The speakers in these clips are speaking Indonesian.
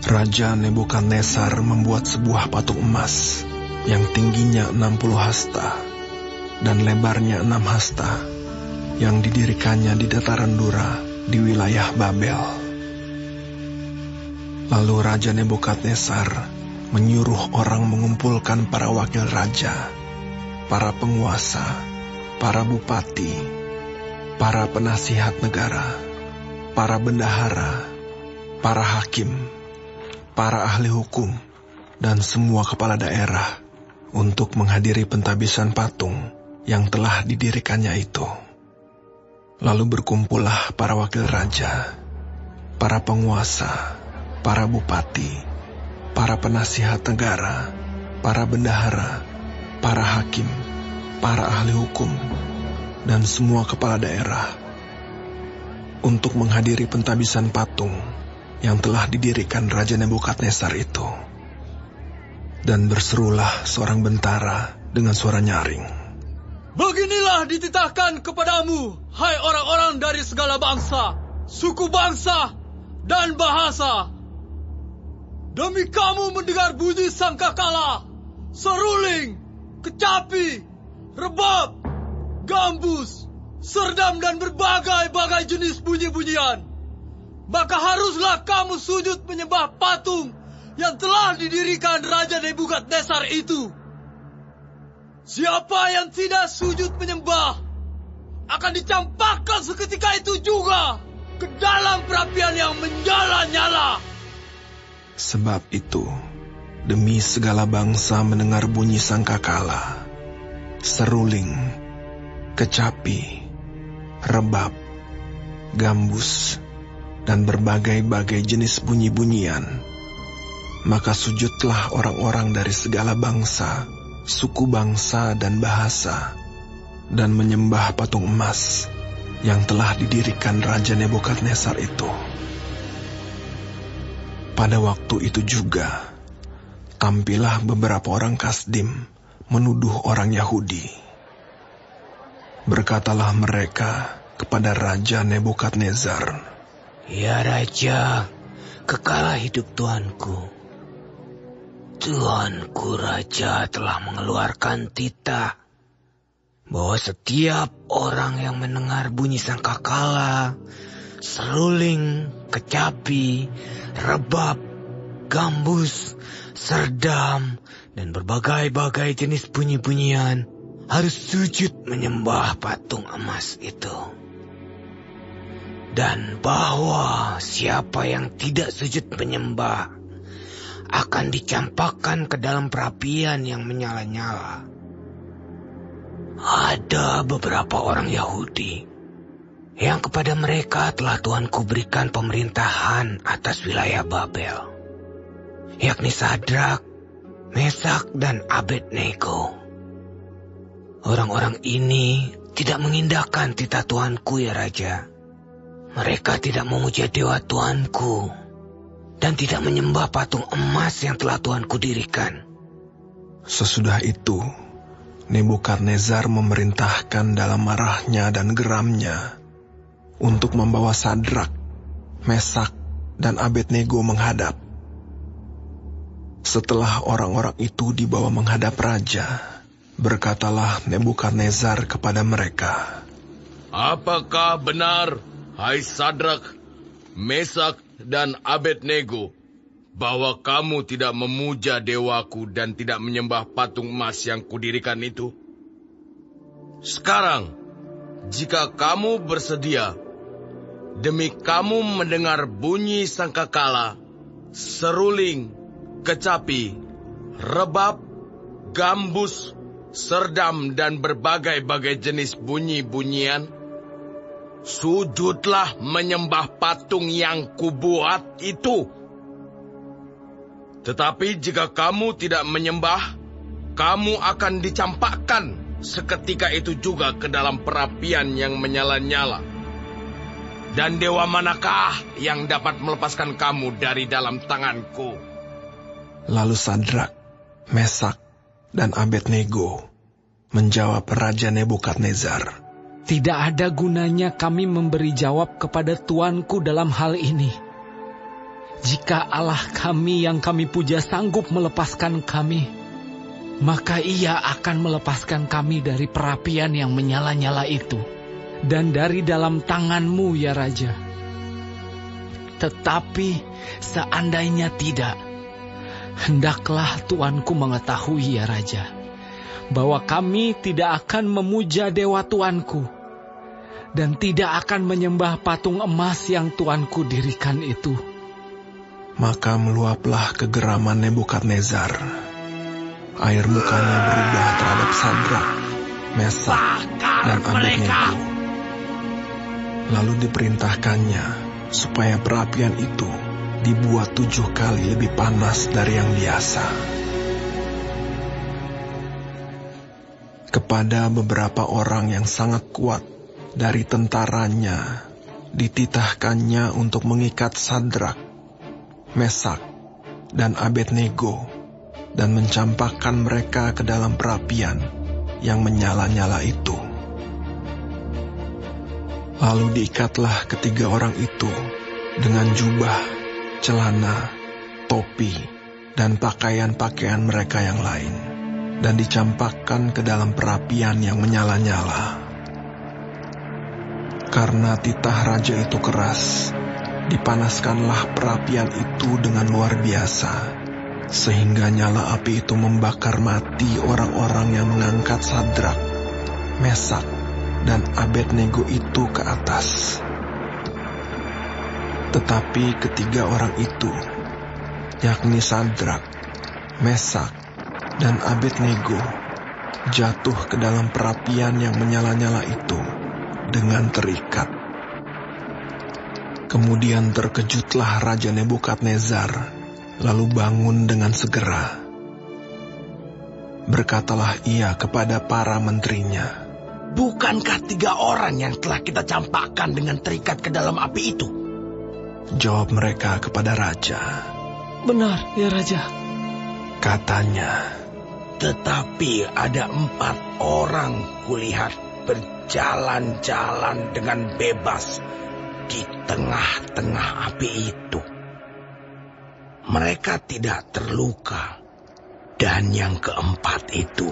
Raja Nebukadnezar membuat sebuah patung emas yang tingginya 60 hasta dan lebarnya 6 hasta, yang didirikannya di dataran Dura di wilayah Babel. Lalu Raja Nebukadnezar menyuruh orang mengumpulkan para wakil raja, para penguasa, para bupati, para penasihat negara, para bendahara, para hakim, para ahli hukum, dan semua kepala daerah untuk menghadiri pentabisan patung yang telah didirikannya itu. Lalu berkumpullah para wakil raja, para penguasa, para bupati, para penasihat negara, para bendahara, para hakim, para ahli hukum, dan semua kepala daerah untuk menghadiri pentabisan patung yang telah didirikan Raja Nebukadnezar itu. Dan berserulah seorang bentara dengan suara nyaring, "Beginilah dititahkan kepadamu, hai orang-orang dari segala bangsa, suku bangsa, dan bahasa. Demi kamu mendengar bunyi sangkakala, seruling, kecapi, rebab, gambus, serdam, dan berbagai-bagai jenis bunyi-bunyian, maka haruslah kamu sujud menyembah patung yang telah didirikan Raja Nebukadnezar itu. Siapa yang tidak sujud menyembah akan dicampakkan seketika itu juga ke dalam perapian yang menyala-nyala." Sebab itu, demi segala bangsa mendengar bunyi sangkakala, seruling, kecapi, rebab, gambus, dan berbagai-bagai jenis bunyi-bunyian, maka sujudlah orang-orang dari segala bangsa, suku bangsa, dan bahasa, dan menyembah patung emas yang telah didirikan Raja Nebukadnezar itu. Pada waktu itu juga, tampillah beberapa orang Kasdim menuduh orang Yahudi. Berkatalah mereka kepada Raja Nebukadnezar, "Ya Raja, kekalah hidup Tuanku. Tuanku Raja telah mengeluarkan titah bahwa setiap orang yang mendengar bunyi sangkakala, seruling, kecapi, rebab, gambus, serdam, dan berbagai-bagai jenis bunyi-bunyian harus sujud menyembah patung emas itu. Dan bahwa siapa yang tidak sujud menyembah akan dicampakkan ke dalam perapian yang menyala-nyala." Ada beberapa orang Yahudi yang kepada mereka telah Tuanku berikan pemerintahan atas wilayah Babel, yakni Sadrak, Mesak, dan Abednego. Orang-orang ini tidak mengindahkan titah Tuanku, ya Raja. Mereka tidak memuja dewa Tuanku dan tidak menyembah patung emas yang telah Tuanku dirikan. Sesudah itu, Nebukadnezar memerintahkan dalam marahnya dan geramnya untuk membawa Sadrak, Mesak, dan Abednego menghadap. Setelah orang-orang itu dibawa menghadap raja, berkatalah Nebukadnezar kepada mereka, "Apakah benar, hai Sadrak, Mesak, dan Abednego, bahwa kamu tidak memuja dewaku dan tidak menyembah patung emas yang kudirikan itu? Sekarang, jika kamu bersedia, demi kamu mendengar bunyi sangkakala, seruling, kecapi, rebab, gambus, serdam, dan berbagai-bagai jenis bunyi-bunyian, sujudlah menyembah patung yang kubuat itu. Tetapi jika kamu tidak menyembah, kamu akan dicampakkan seketika itu juga ke dalam perapian yang menyala-nyala. Dan dewa manakah yang dapat melepaskan kamu dari dalam tanganku?" Lalu Sadrak, Mesak, dan Abednego menjawab Raja Nebukadnezar, "Tidak ada gunanya kami memberi jawab kepada Tuanku dalam hal ini. Jika Allah kami yang kami puja sanggup melepaskan kami, maka Ia akan melepaskan kami dari perapian yang menyala-nyala itu, dan dari dalam tangan-Mu, ya Raja. Tetapi seandainya tidak, hendaklah tuanku mengetahui, ya Raja, bahwa kami tidak akan memuja dewa tuanku, dan tidak akan menyembah patung emas yang tuanku dirikan itu. Maka meluaplah kegeraman Nebukadnezar. Air mukanya berubah terhadap Sadrak, Mesak, dan Abednego. Lalu diperintahkannya supaya perapian itu dibuat 7 kali lebih panas dari yang biasa. Kepada beberapa orang yang sangat kuat dari tentaranya, dititahkannya untuk mengikat Sadrak, Mesak, dan Abednego, dan mencampakkan mereka ke dalam perapian yang menyala-nyala itu. Lalu diikatlah ketiga orang itu dengan jubah, celana, topi, dan pakaian-pakaian mereka yang lain, dan dicampakkan ke dalam perapian yang menyala-nyala. Karena titah raja itu keras, dipanaskanlah perapian itu dengan luar biasa, sehingga nyala api itu membakar mati orang-orang yang mengangkat Sadrak, Mesak, dan Abednego itu ke atas. Tetapi ketiga orang itu, yakni Sadrak, Mesak, dan Abednego, jatuh ke dalam perapian yang menyala-nyala itu dengan terikat. Kemudian terkejutlah Raja Nebukadnezar, lalu bangun dengan segera. Berkatalah ia kepada para menterinya, "Bukankah 3 orang yang telah kita campakkan dengan terikat ke dalam api itu?" Jawab mereka kepada raja. "Benar, ya Raja." Katanya, "Tetapi ada 4 orang kulihat berjalan-jalan dengan bebas di tengah-tengah api itu. Mereka tidak terluka, dan yang keempat itu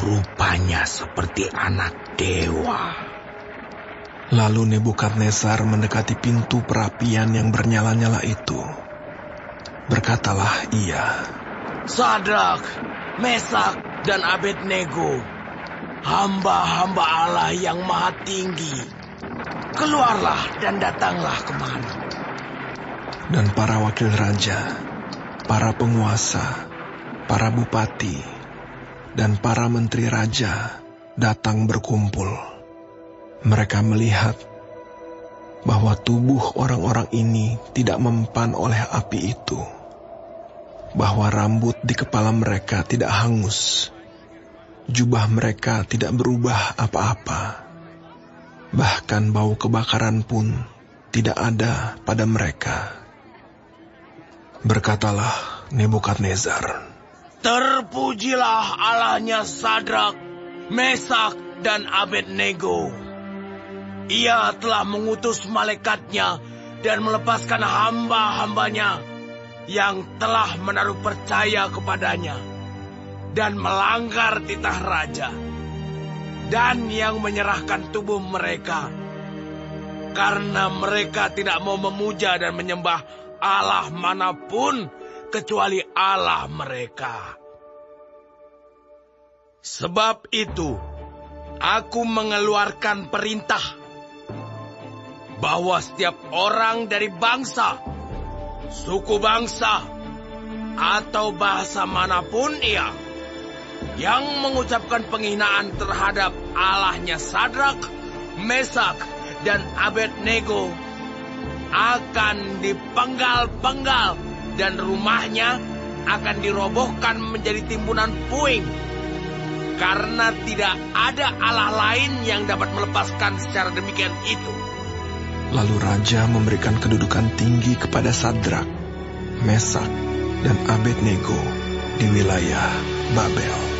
rupanya seperti anak dewa." Lalu Nebukadnezar mendekati pintu perapian yang bernyala-nyala itu. Berkatalah ia, "Sadrak, Mesak, dan Abednego, hamba-hamba Allah yang maha tinggi, keluarlah dan datanglah kemari." Dan para wakil raja, para penguasa, para bupati, dan para menteri raja datang berkumpul. Mereka melihat bahwa tubuh orang-orang ini tidak mempan oleh api itu, bahwa rambut di kepala mereka tidak hangus, jubah mereka tidak berubah apa-apa, bahkan bau kebakaran pun tidak ada pada mereka. Berkatalah Nebukadnezar, "Terpujilah Allahnya Sadrak, Mesak, dan Abednego. Ia telah mengutus malaikatnya dan melepaskan hamba-hambanya yang telah menaruh percaya kepadanya dan melanggar titah raja, dan yang menyerahkan tubuh mereka karena mereka tidak mau memuja dan menyembah Allah manapun kecuali Allah mereka. Sebab itu, aku mengeluarkan perintah bahwa setiap orang dari bangsa, suku bangsa, atau bahasa manapun ia yang mengucapkan penghinaan terhadap Allahnya Sadrak, Mesak, dan Abednego akan dipenggal-penggal dan rumahnya akan dirobohkan menjadi timbunan puing, karena tidak ada Allah lain yang dapat melepaskan secara demikian itu." Lalu raja memberikan kedudukan tinggi kepada Sadrak, Mesak, dan Abednego di wilayah Babel.